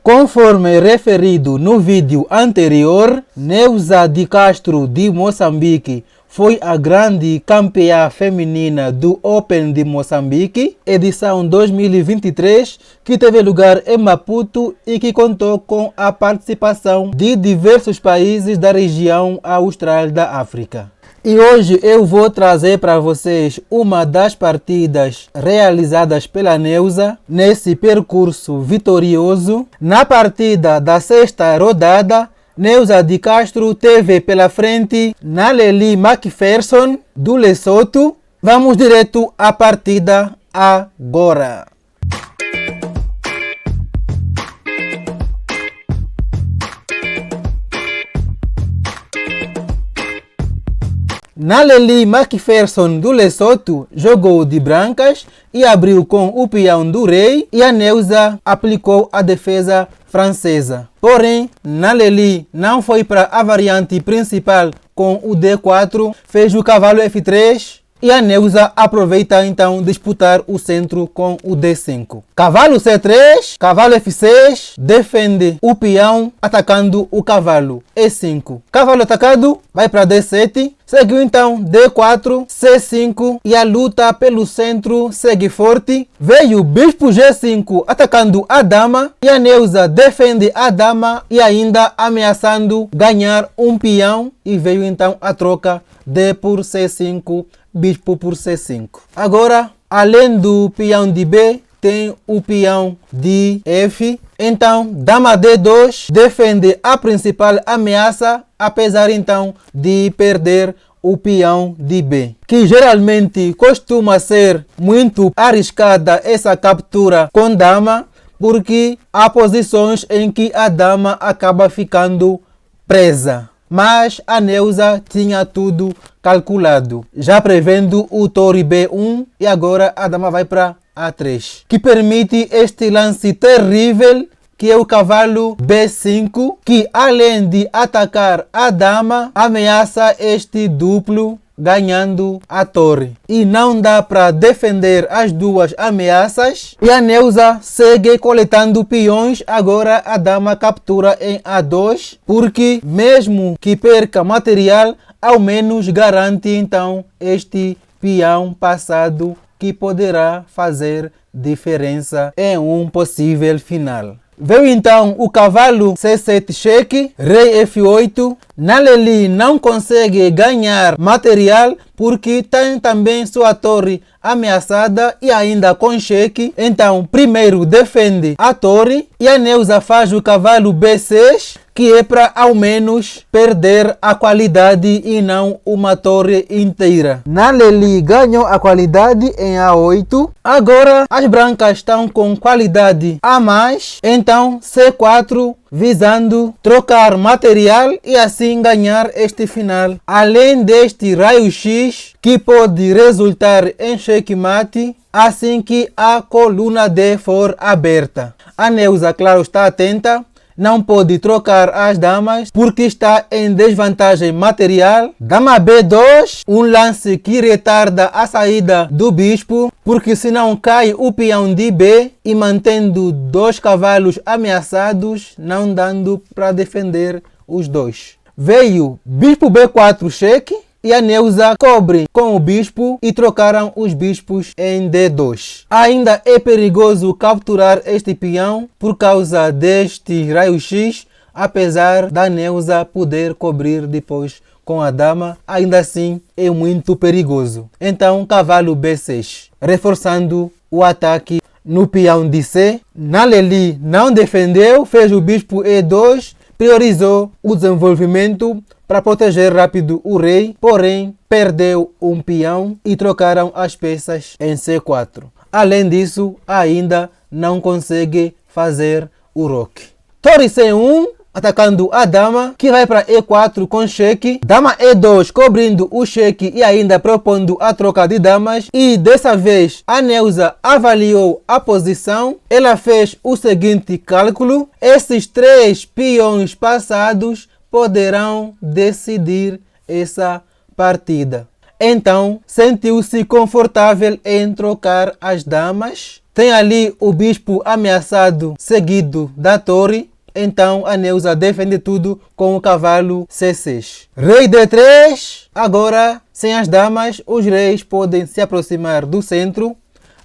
Conforme referido no vídeo anterior, Neuza de Castro de Moçambique foi a grande campeã feminina do Open de Moçambique, edição 2023, que teve lugar em Maputo e que contou com a participação de diversos países da região austral da África. E hoje eu vou trazer para vocês uma das partidas realizadas pela Neuza nesse percurso vitorioso. Na partida da sexta rodada, Neuza de Castro teve pela frente Naleli Macpherson do Lesotho. Vamos direto à partida agora. Naleli Macpherson do Lesotho jogou de brancas e abriu com o peão do rei, e a Neuza aplicou a defesa francesa. Porém, Naleli não foi para a variante principal com o D4, fez o cavalo F3 e a Neuza aproveita então disputar o centro com o D5. Cavalo C3, cavalo F6, defende o peão atacando o cavalo E5. Cavalo atacado, vai para D7, seguiu então D4, C5 e a luta pelo centro segue forte. Veio bispo G5 atacando a dama e a Neuza defende a dama e ainda ameaçando ganhar um peão, e veio então a troca D por C5, bispo por C5. Agora, além do peão de B, tem o peão de F. Então, dama D2 defende a principal ameaça, apesar então de perder o peão de B, que geralmente costuma ser muito arriscada essa captura com dama, porque há posições em que a dama acaba ficando presa. Mas a Neuza tinha tudo calculado, já prevendo o torre B1, e agora a dama vai para A3, que permite este lance terrível, que é o cavalo B5, que além de atacar a dama, ameaça este duplo, ganhando a torre. E não dá para defender as duas ameaças, e a Neuza segue coletando peões. Agora a dama captura em A2, porque mesmo que perca material, ao menos garante então este peão passado, que poderá fazer diferença em um possível final. Veio então o cavalo C7 cheque, rei F8. Naleli não consegue ganhar material porque tem também sua torre ameaçada e ainda com cheque. Então primeiro defende a torre e a Neuza faz o cavalo B6, que é para ao menos perder a qualidade e não uma torre inteira. Naleli ganhou a qualidade em A8. Agora as brancas estão com qualidade a mais, então C4 visando trocar material e assim ganhar este final. Além deste raio-x que pode resultar em checkmate assim que a coluna D for aberta. A Neuza, claro, está atenta. Não pode trocar as damas porque está em desvantagem material. Dama B2, um lance que retarda a saída do bispo, porque senão cai o peão de B e mantendo dois cavalos ameaçados, não dando para defender os dois. Veio bispo B4 cheque e a Neuza cobre com o bispo e trocaram os bispos em D2. Ainda é perigoso capturar este peão por causa deste raio-x, apesar da Neuza poder cobrir depois com a dama, ainda assim é muito perigoso. Então cavalo B6, reforçando o ataque no peão de C. Naleli não defendeu, fez o bispo E2, priorizou o desenvolvimento para proteger rápido o rei, porém perdeu um peão e trocaram as peças em C4. Além disso, ainda não consegue fazer o roque. Torre C1, atacando a dama, que vai para E4 com cheque. Dama E2 cobrindo o cheque e ainda propondo a troca de damas. E dessa vez a Neuza avaliou a posição. Ela fez o seguinte cálculo: esses três peões passados poderão decidir essa partida. Então sentiu-se confortável em trocar as damas, Tem ali o bispo ameaçado, seguido da torre. Então a Neuza defende tudo com o cavalo C6. Rei D3. Agora, sem as damas, os reis podem se aproximar do centro.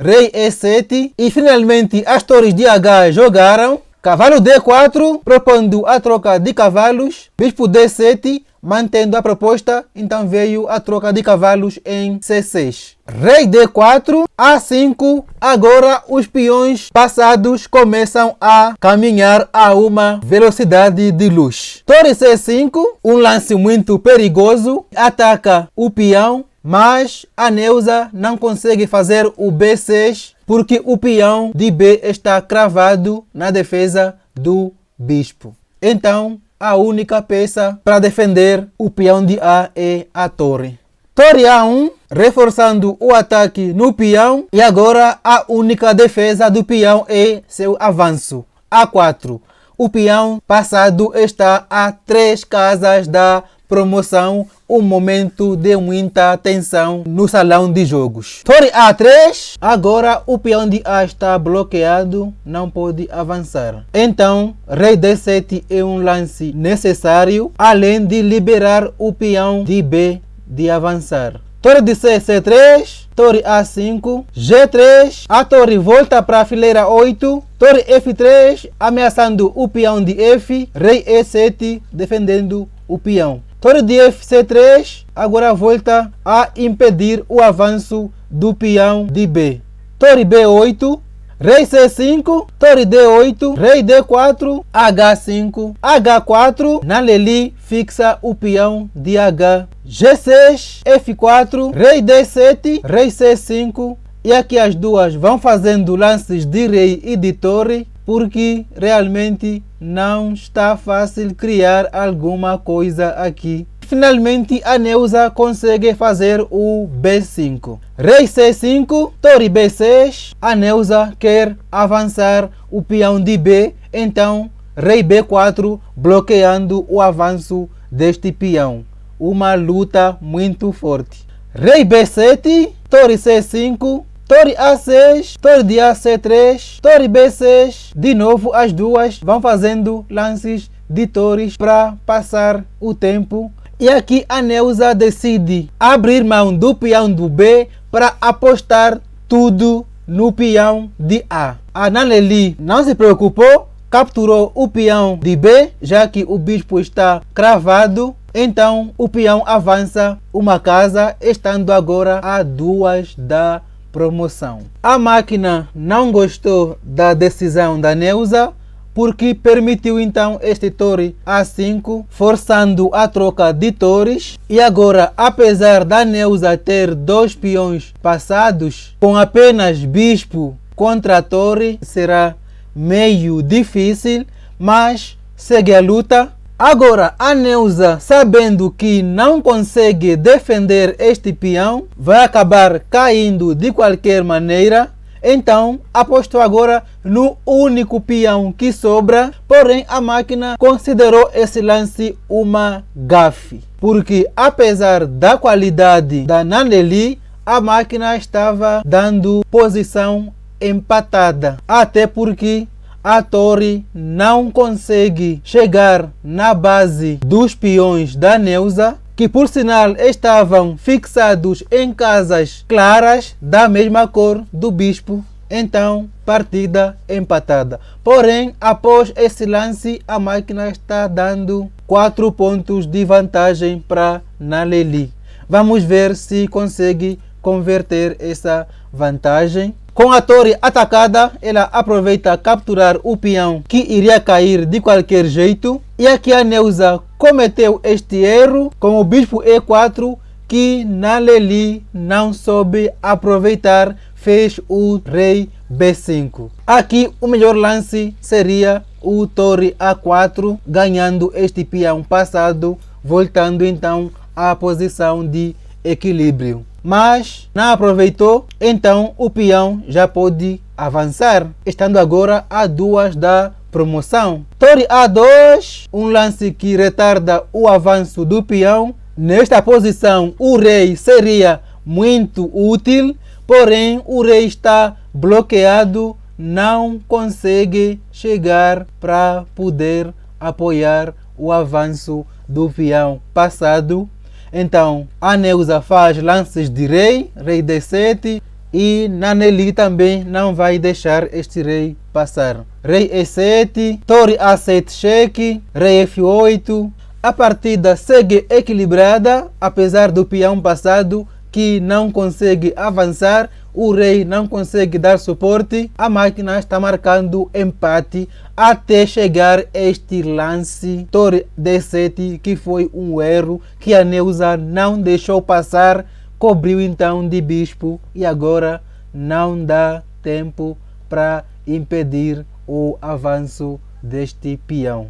Rei E7. E finalmente as torres de H jogaram. Cavalo D4, propondo a troca de cavalos. Bispo D7, mantendo a proposta. Então veio a troca de cavalos em C6. Rei D4, A5. Agora os peões passados começam a caminhar a uma velocidade de luz. Torre C5, um lance muito perigoso. Ataca o peão, mas a Neuza não consegue fazer o B6 porque o peão de B está cravado na defesa do bispo. Então, a única peça para defender o peão de A é a torre. Torre A1, reforçando o ataque no peão. E agora a única defesa do peão é seu avanço. A4. O peão passado está a 3 casas da promoção, um momento de muita tensão no salão de jogos. Torre A3, agora o peão de A está bloqueado, não pode avançar. Então, rei D7 é um lance necessário, além de liberar o peão de B de avançar. Torre de C, C3, torre A5, G3, a torre volta para a fileira 8, torre F3, ameaçando o peão de F, rei E7, defendendo o peão. Torre de F, C3, agora volta a impedir o avanço do peão de B. Torre B8, rei C5, torre D8, rei D4, H5, H4, Naleli fixa o peão de H. G6, F4, rei D7, rei C5. E aqui as duas vão fazendo lances de rei e de torre, porque realmente não está fácil criar alguma coisa aqui. Finalmente a Neuza consegue fazer o B5. Rei C5, torre B6. A Neuza quer avançar o peão de B, então rei B4 bloqueando o avanço deste peão. Uma luta muito forte. Rei B7, torre C5, torre A6, torre de AC3, torre B6. De novo as duas vão fazendo lances de torres para passar o tempo. E aqui a Neuza decide abrir mão do peão do B para apostar tudo no peão de A. A Naleli não se preocupou, capturou o peão de B, já que o bispo está cravado. Então o peão avança uma casa, estando agora a 2 da promoção. A máquina não gostou da decisão da Neuza, porque permitiu então este torre A5, forçando a troca de torres. E agora, apesar da Neuza ter 2 peões passados, com apenas bispo contra a torre, será meio difícil, mas segue a luta. Agora a Neuza, sabendo que não consegue defender este peão, vai acabar caindo de qualquer maneira. Então apostou agora no único peão que sobra, porém a máquina considerou esse lance uma gafe, porque apesar da qualidade da Naleli, a máquina estava dando posição empatada, até porque a torre não consegue chegar na base dos peões da Neuza, que por sinal estavam fixados em casas claras da mesma cor do bispo. Então, partida empatada. Porém, após esse lance, a máquina está dando 4 pontos de vantagem para Naleli. Vamos ver se consegue converter essa vantagem. Com a torre atacada, ela aproveita capturar o peão que iria cair de qualquer jeito. E aqui a Neuza cometeu este erro com o bispo E4, que Naleli não soube aproveitar, fez o rei B5. Aqui o melhor lance seria o torre A4, ganhando este peão passado, voltando então à posição de equilíbrio. Mas não aproveitou, então o peão já pode avançar, estando agora a 2 da promoção. Torre A2, um lance que retarda o avanço do peão. Nesta posição o rei seria muito útil, porém o rei está bloqueado, não consegue chegar para poder apoiar o avanço do peão passado. Então a Neuza faz lances de rei, rei D7, e Naneli também não vai deixar este rei passar. Rei E7, torre A7 cheque, rei F8. A partida segue equilibrada, apesar do peão passado que não consegue avançar, o rei não consegue dar suporte, a máquina está marcando empate até chegar este lance torre D7, que foi um erro que a Neuza não deixou passar, cobriu então de bispo e agora não dá tempo para impedir o avanço deste peão.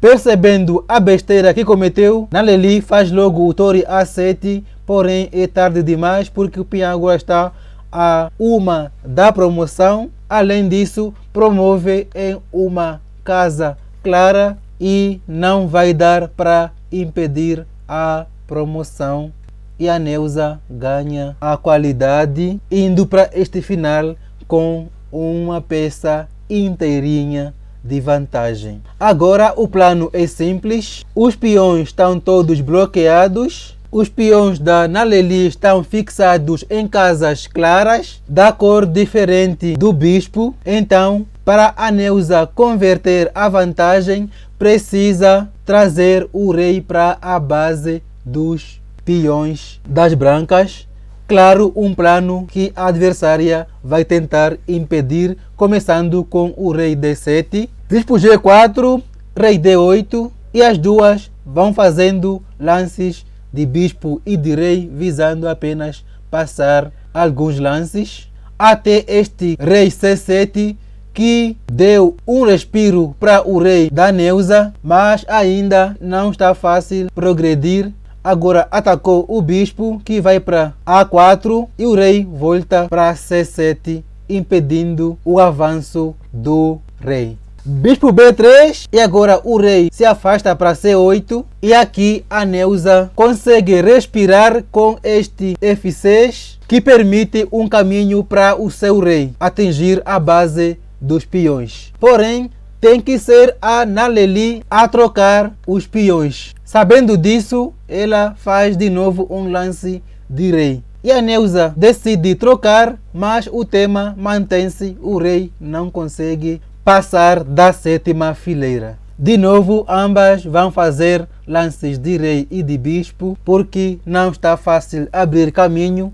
Percebendo a besteira que cometeu, Naneli faz logo o torre A7, porém é tarde demais porque o peão agora está a uma da promoção. Além disso, promove em uma casa clara e não vai dar para impedir a promoção. E a Neuza ganha a qualidade, indo para este final com uma peça inteirinha de vantagem. Agora o plano é simples, os peões estão todos bloqueados, os peões da Naneli estão fixados em casas claras, da cor diferente do bispo. Então, para a Neuza converter a vantagem, precisa trazer o rei para a base dos peões das brancas. Claro, um plano que a adversária vai tentar impedir, começando com o rei D7, bispo G4, rei D8, e as duas vão fazendo lances de bispo e de rei, visando apenas passar alguns lances, até este rei C7, que deu um respiro para o rei da Neuza, mas ainda não está fácil progredir. Agora atacou o bispo, que vai para A4, e o rei volta para C7, impedindo o avanço do rei. Bispo B3, e agora o rei se afasta para C8, e aqui a Neuza consegue respirar com este F6, que permite um caminho para o seu rei atingir a base dos peões. Porém, tem que ser a Naneli a trocar os peões. Sabendo disso, ela faz de novo um lance de rei. E a Neuza decide trocar, mas o tema mantém-se. O rei não consegue passar da sétima fileira. De novo, ambas vão fazer lances de rei e de bispo, porque não está fácil abrir caminho.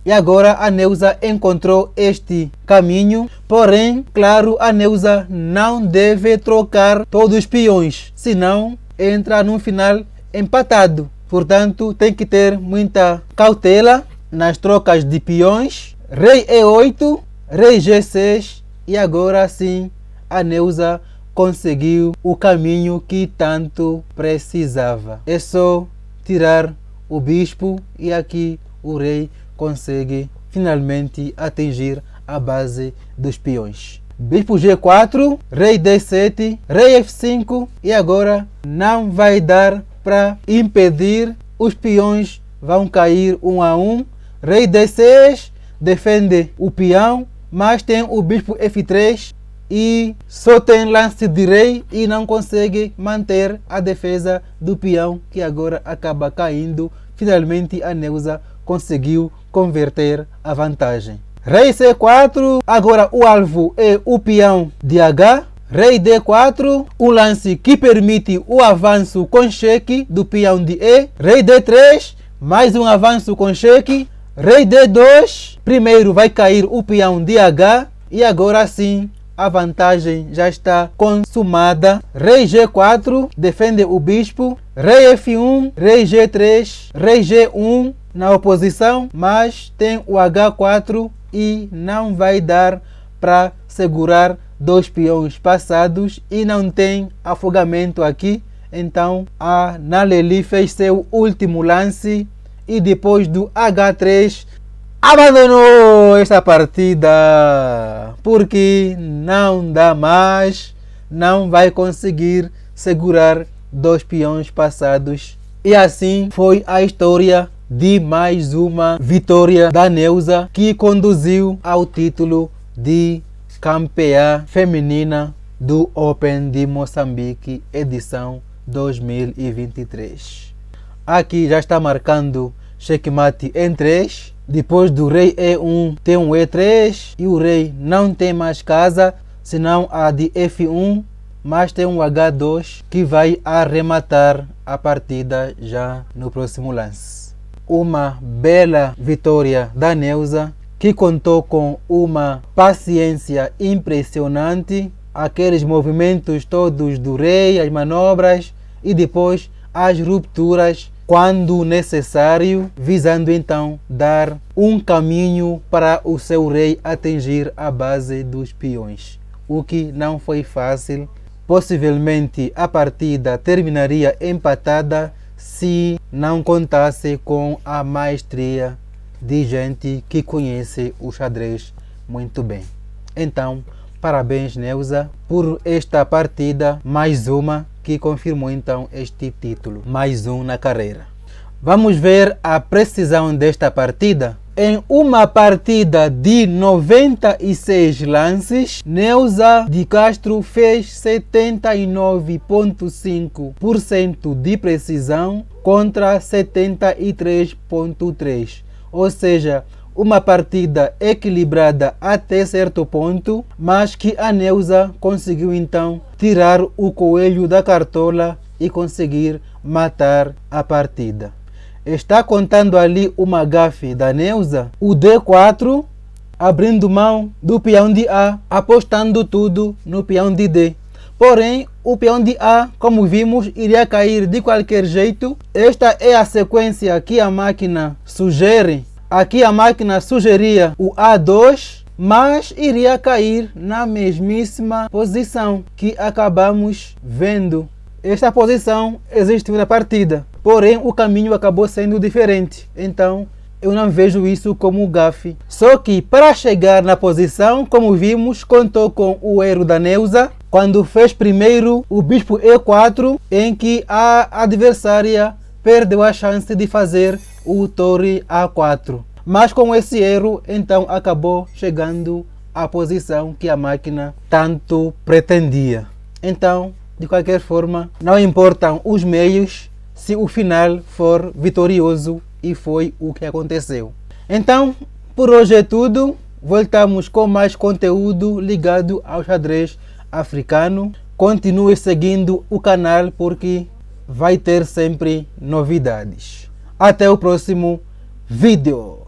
E agora a Neuza encontrou este caminho, porém, claro, a Neuza não deve trocar todos os peões, senão entra no final empatado. Portanto, tem que ter muita cautela nas trocas de peões. Rei E8, rei G6, e agora sim a Neuza conseguiu o caminho que tanto precisava. É só tirar o bispo e aqui o rei consegue finalmente atingir a base dos peões. Bispo G4, rei D7, rei F5, e agora não vai dar para impedir, os peões vão cair um a um. Rei D6 defende o peão, mas tem o bispo F3 e só tem lance de rei e não consegue manter a defesa do peão, que agora acaba caindo. Finalmente a Neuza conseguiu converter a vantagem. Rei C4, agora o alvo é o peão de H. Rei D4, um lance que permite o avanço com cheque do peão de E. Rei D3, mais um avanço com cheque. Rei D2, primeiro vai cair o peão de H e agora sim a vantagem já está consumada. Rei G4, defende o bispo. Rei F1, rei G3, rei G1 na oposição, mas tem o H4 e não vai dar para segurar dois peões passados e não tem afogamento aqui. Então a Naneli fez seu último lance e depois do H3 abandonou esta partida, porque não dá mais, não vai conseguir segurar dois peões passados. E assim foi a história de mais uma vitória da Neuza, que conduziu ao título de campeã feminina do Open de Moçambique, edição 2023. Aqui já está marcando checkmate em 3. Depois do rei E1 tem um E3 e o rei não tem mais casa, senão a de F1, mas tem um H2 que vai arrematar a partida já no próximo lance. Uma bela vitória da Neuza, que contou com uma paciência impressionante, aqueles movimentos todos do rei, as manobras e depois as rupturas quando necessário, visando então dar um caminho para o seu rei atingir a base dos peões, o que não foi fácil. Possivelmente a partida terminaria empatada se não contasse com a maestria de gente que conhece o xadrez muito bem. Então, parabéns Neuza por esta partida, mais uma que confirmou então este título, mais um na carreira. Vamos ver a precisão desta partida. Em uma partida de 96 lances, Neuza de Castro fez 79,5% de precisão contra 73,3%. Ou seja, uma partida equilibrada até certo ponto, mas que a Neuza conseguiu então tirar o coelho da cartola e conseguir matar a partida. Está contando ali uma gafe da Neuza, o D4, abrindo mão do peão de A, apostando tudo no peão de D. Porém, o peão de A, como vimos, iria cair de qualquer jeito. Esta é a sequência que a máquina sugere. Aqui a máquina sugeria o A2, mas iria cair na mesmíssima posição que acabamos vendo. Esta posição existiu na partida, porém o caminho acabou sendo diferente. Então eu não vejo isso como gafe. Só que para chegar na posição, como vimos, contou com o erro da Neuza, quando fez primeiro o bispo E4, em que a adversária perdeu a chance de fazer o torre A4. Mas com esse erro, então acabou chegando à posição que a máquina tanto pretendia. Então, de qualquer forma, não importam os meios se o final for vitorioso, e foi o que aconteceu. Então, por hoje é tudo. Voltamos com mais conteúdo ligado ao xadrez africano. Continue seguindo o canal porque vai ter sempre novidades. Até o próximo vídeo.